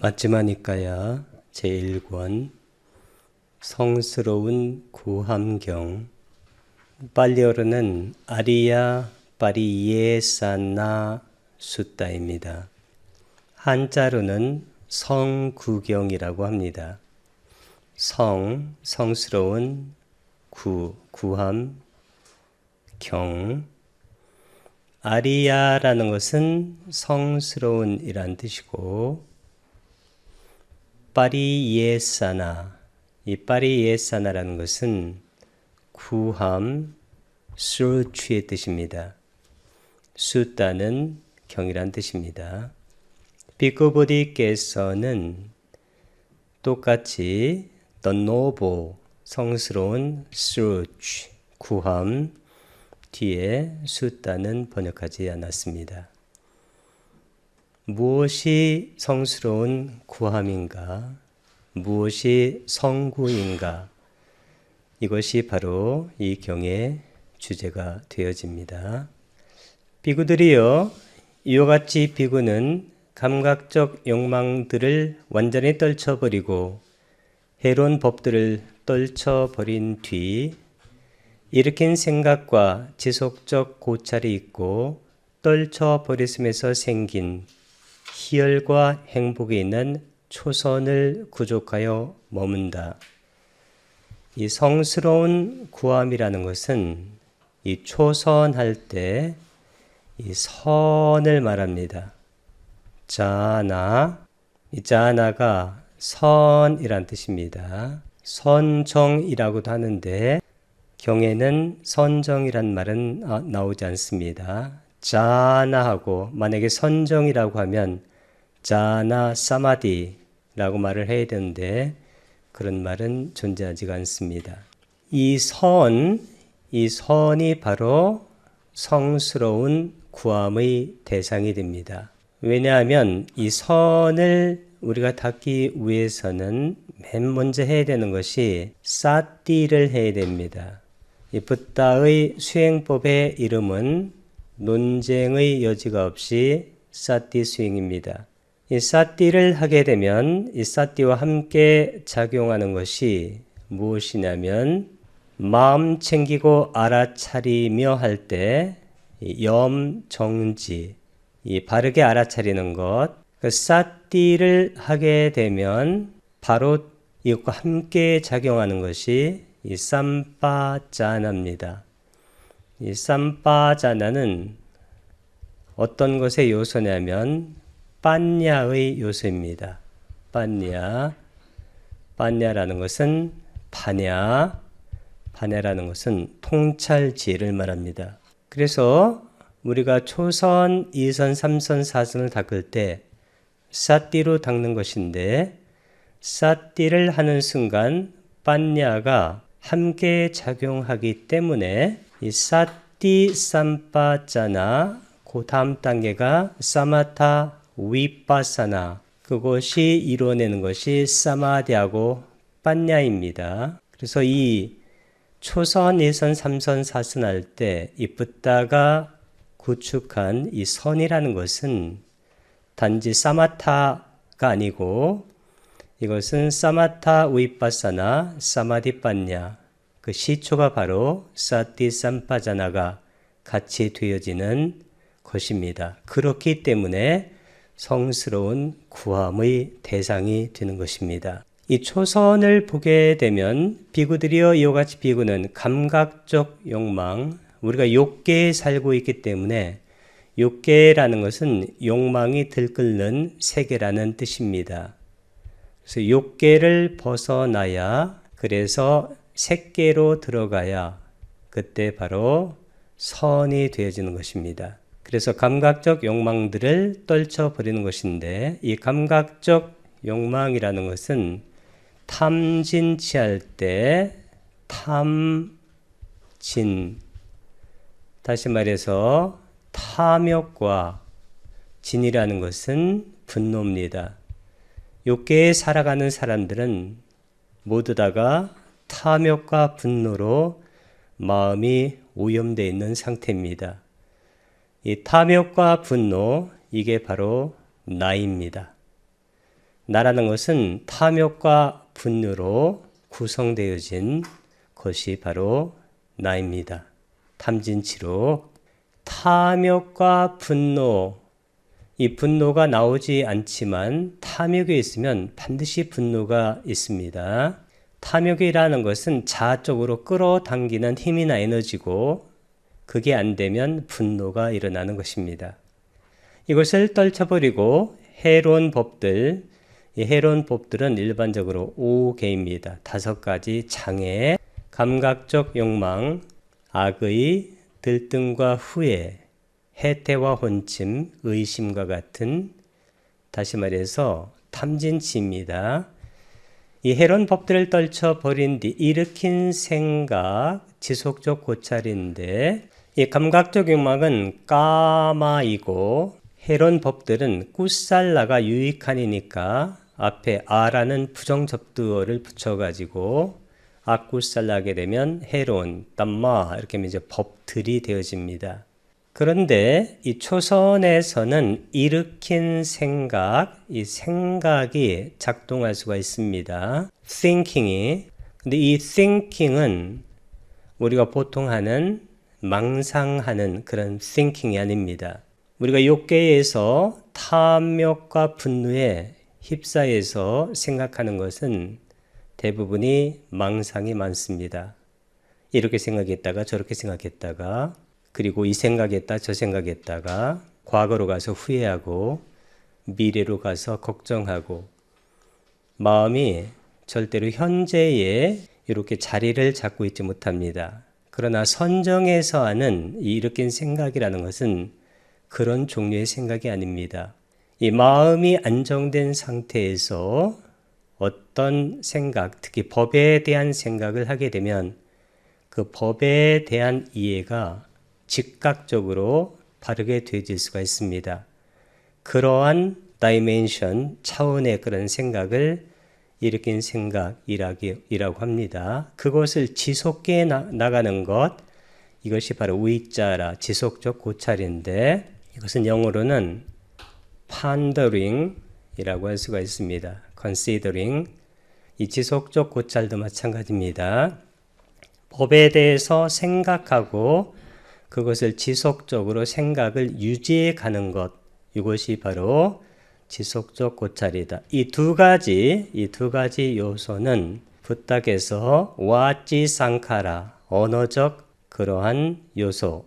마츠마니까야 제1권 성스러운 구함경. 팔리어로는 아리야 파리예사나 숫다입니다. 한자로는 성구경이라고 합니다. 성스러운 구함, 경. 아리야라는 것은 성스러운 이란 뜻이고, 파리예사나, 이 파리예사나라는 것은 구함, search의 뜻입니다. 숫다는 경이란 뜻입니다. 비코보디께서는 똑같이 the noble, 성스러운 search, 구함 뒤에 숫다는 번역하지 않았습니다. 무엇이 성스러운 구함인가? 무엇이 성구인가? 이것이 바로 이 경의 주제가 되어집니다. 비구들이여, 이와 같이 비구는 감각적 욕망들을 완전히 떨쳐버리고 해로운 법들을 떨쳐버린 뒤 일으킨 생각과 지속적 고찰이 있고 떨쳐버렸음에서 생긴 희열과 행복이 있는 초선을 구족하여 머문다. 이 성스러운 구함이라는 것은 이 초선할 때 이 선을 말합니다. 자나, 이 자나가 선이란 뜻입니다. 선정이라고도 하는데 경에는 선정이란 말은 나오지 않습니다. 자나하고 만약에 선정이라고 하면 자나 사마디라고 말을 해야 되는데 그런 말은 존재하지가 않습니다. 이 선이 바로 성스러운 구함의 대상이 됩니다. 왜냐하면 이 선을 우리가 닦기 위해서는 맨 먼저 해야 되는 것이 사띠를 해야 됩니다. 이 붓다의 수행법의 이름은 논쟁의 여지가 없이 사띠 수행입니다. 이 사띠를 하게 되면 이 사띠와 함께 작용하는 것이 무엇이냐면 마음 챙기고 알아차리며 할 때 염정지, 이 바르게 알아차리는 것, 그 사띠를 하게 되면 바로 이것과 함께 작용하는 것이 이 쌈빠자나입니다. 이 쌈빠자나는 어떤 것의 요소냐면 빠냐의 요소입니다. 빠냐라는 것은 파냐라는 것은 통찰지혜를 말합니다. 그래서 우리가 초선, 2선, 3선, 4선을 닦을 때 사띠로 닦는 것인데 사띠를 하는 순간 빠냐가 함께 작용하기 때문에 이 사띠 쌈빠자나 그 다음 단계가 사마타 위파사나, 그것이 이루어내는 것이 사마디하고 빠냐입니다. 그래서 이 초선, 2선, 3선, 4선 할 때 이 붓다가 구축한 이 선이라는 것은 단지 사마타가 아니고 이것은 사마타 위파사나 사마디 빠냐, 그 시초가 바로 사띠 쌈빠자나가 같이 되어지는 것입니다. 그렇기 때문에 성스러운 구함의 대상이 되는 것입니다. 이 초선을 보게 되면 비구들이여, 이와 같이 비구는 감각적 욕망, 우리가 욕계에 살고 있기 때문에 욕계라는 것은 욕망이 들끓는 세계라는 뜻입니다. 그래서 욕계를 벗어나야, 그래서 색계로 들어가야 그때 바로 선이 되어지는 것입니다. 그래서 감각적 욕망들을 떨쳐버리는 것인데 이 감각적 욕망이라는 것은 탐진치할 때 탐진, 다시 말해서 탐욕과 진이라는 것은 분노입니다. 욕계에 살아가는 사람들은 모두 다가 탐욕과 분노로 마음이 오염되어 있는 상태입니다. 이 탐욕과 분노, 이게 바로 나입니다. 나라는 것은 탐욕과 분노로 구성되어진 것이 바로 나입니다. 탐진치로 탐욕과 분노, 이 분노가 나오지 않지만 탐욕이 있으면 반드시 분노가 있습니다. 탐욕이라는 것은 자아적으로 끌어당기는 힘이나 에너지고 그게 안 되면 분노가 일어나는 것입니다. 이것을 떨쳐버리고 해로운 법들, 이 해로운 법들은 일반적으로 5개입니다. 5가지 장애, 감각적 욕망, 악의, 들뜸과 후회, 해태와 혼침, 의심과 같은, 다시 말해서 탐진치입니다. 이 해로운 법들을 떨쳐버린 뒤 일으킨 생각, 지속적 고찰인데 이 감각적 욕망은 까마이고 해로운 법들은 꾸살라가 유익하니까 앞에 아라는 부정접두어를 붙여가지고 악꾸살라게 되면 해로운, 땀마 이렇게 하면 이제 법들이 되어집니다. 그런데 이 초선에서는 일으킨 생각, 이 생각이 작동할 수가 있습니다. thinking이. 근데 이 thinking은 우리가 보통 하는 망상하는 그런 thinking이 아닙니다. 우리가 욕계에서 탐욕과 분노에 휩싸여서 생각하는 것은 대부분이 망상이 많습니다. 이렇게 생각했다가 저렇게 생각했다가 그리고 이 생각했다 저 생각했다가 과거로 가서 후회하고 미래로 가서 걱정하고 마음이 절대로 현재에 이렇게 자리를 잡고 있지 못합니다. 그러나 선정에서 하는 이 일으킨 생각이라는 것은 그런 종류의 생각이 아닙니다. 이 마음이 안정된 상태에서 어떤 생각, 특히 법에 대한 생각을 하게 되면 그 법에 대한 이해가 즉각적으로 바르게 되어질 수가 있습니다. 그러한 다이멘션, 차원의 그런 생각을 일으킨 생각이라고 합니다. 그것을 지속해 나가는 것, 이것이 바로 위자라, 지속적 고찰인데 이것은 영어로는 pondering이라고 할 수가 있습니다. considering, 이 지속적 고찰도 마찬가지입니다. 법에 대해서 생각하고 그것을 지속적으로 생각을 유지해 가는 것, 이것이 바로 지속적 고찰이다. 이 두 가지 요소는 부탁에서 와지 상카라, 언어적 그러한 요소,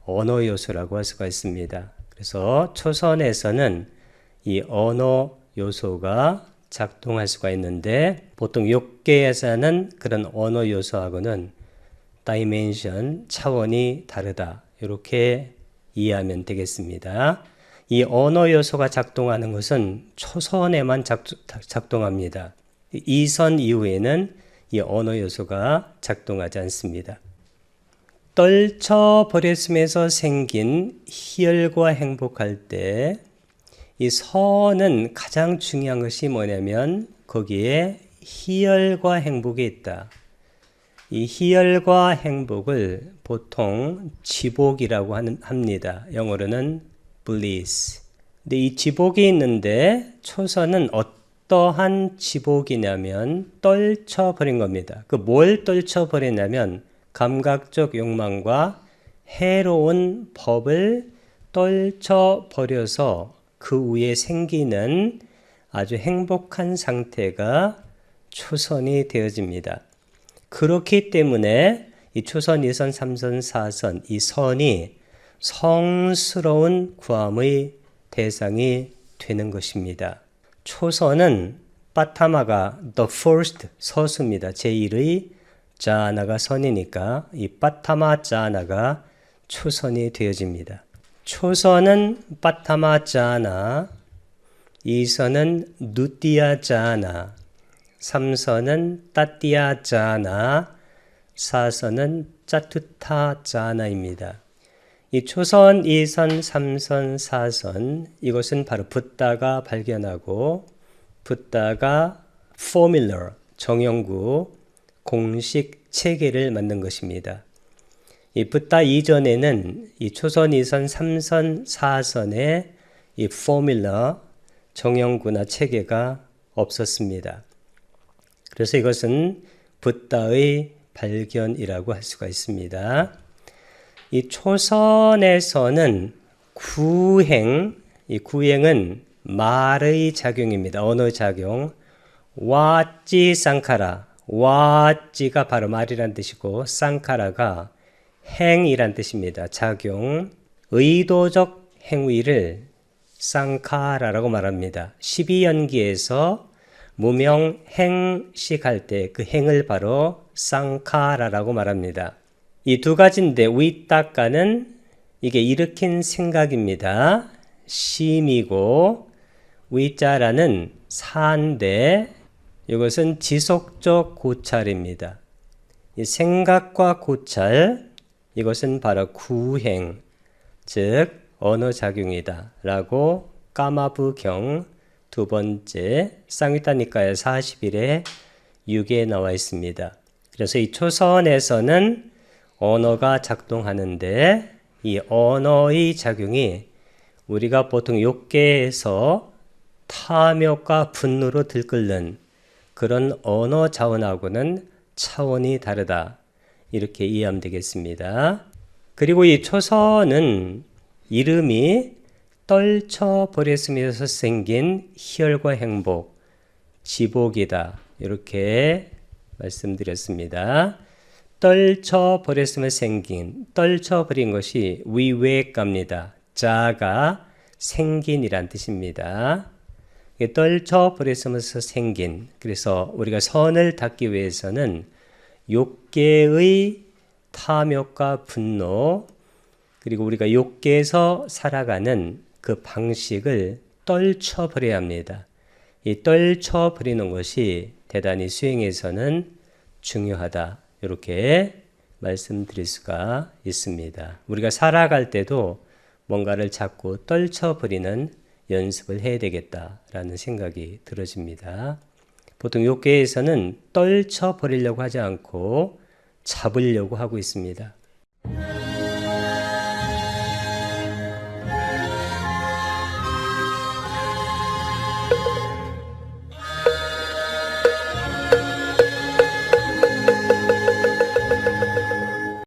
언어 요소라고 할 수가 있습니다. 그래서 초선에서는 이 언어 요소가 작동할 수가 있는데 보통 욕계에서는 그런 언어 요소하고는 다이멘션, 차원이 다르다. 이렇게 이해하면 되겠습니다. 이 언어 요소가 작동하는 것은 초선에만 작동합니다. 이선 이후에는 이 언어 요소가 작동하지 않습니다. 떨쳐버렸음에서 생긴 희열과 행복할 때 이 선은 가장 중요한 것이 뭐냐면 거기에 희열과 행복이 있다. 이 희열과 행복을 보통 지복이라고 합니다. 영어로는 bliss. 근데 이 지복이 있는데 초선은 어떠한 지복이냐면 떨쳐버린 겁니다. 그 뭘 떨쳐버리냐면 감각적 욕망과 해로운 법을 떨쳐버려서 그 위에 생기는 아주 행복한 상태가 초선이 되어집니다. 그렇기 때문에 이 초선, 2선, 3선, 4선 이 선이 성스러운 구함의 대상이 되는 것입니다. 초선은 빠타마가 the first 서수입니다. 제1의 자나가 선이니까 이 빠타마 자나가 초선이 되어집니다. 초선은 빠타마 자나, 2선은 누띠아 자나, 3선은 따띠아 자나, 4선은 짜투타 자나입니다. 이 초선, 2선, 3선, 4선 이것은 바로 붓다가 발견하고 붓다가 포뮬러, 정형구, 공식 체계를 만든 것입니다. 이 붓다 이전에는 이 초선, 2선, 3선, 4선의 이 포뮬러, 정형구나 체계가 없었습니다. 그래서 이것은 붓다의 발견이라고 할 수가 있습니다. 이 초선에서는 이 구행은 말의 작용입니다. 언어 작용. 와찌 쌍카라. 와찌가 바로 말이란 뜻이고 쌍카라가 행이란 뜻입니다. 작용. 의도적 행위를 쌍카라라고 말합니다. 12연기에서 무명 행식 할 때 그 행을 바로 쌍카라라고 말합니다. 이 두 가지인데 위따까는 이게 일으킨 생각입니다. 심이고 위자라는 사인데 이것은 지속적 고찰입니다. 이 생각과 고찰 이것은 바로 구행 즉 언어작용이다 라고 까마부경 두 번째 쌍위타니까야 41에 6에 나와 있습니다. 그래서 이 초선에서는 언어가 작동하는데 이 언어의 작용이 우리가 보통 욕계에서 탐욕과 분노로 들끓는 그런 언어 자원하고는 차원이 다르다. 이렇게 이해하면 되겠습니다. 그리고 이 초선은 이름이 떨쳐버렸으면서 생긴 희열과 행복, 지복이다. 이렇게 말씀드렸습니다. 떨쳐버렸으면 생긴, 떨쳐버린 것이 위외가입니다. 자가 생긴이란 뜻입니다. 떨쳐버렸으면서 생긴, 그래서 우리가 선을 닦기 위해서는 욕계의 탐욕과 분노, 그리고 우리가 욕계에서 살아가는 그 방식을 떨쳐버려야 합니다. 이 떨쳐버리는 것이 대단히 수행에서는 중요하다. 이렇게 말씀드릴 수가 있습니다. 우리가 살아갈 때도 뭔가를 자꾸 떨쳐버리는 연습을 해야 되겠다라는 생각이 들어집니다. 보통 욕계에서는 떨쳐버리려고 하지 않고 잡으려고 하고 있습니다.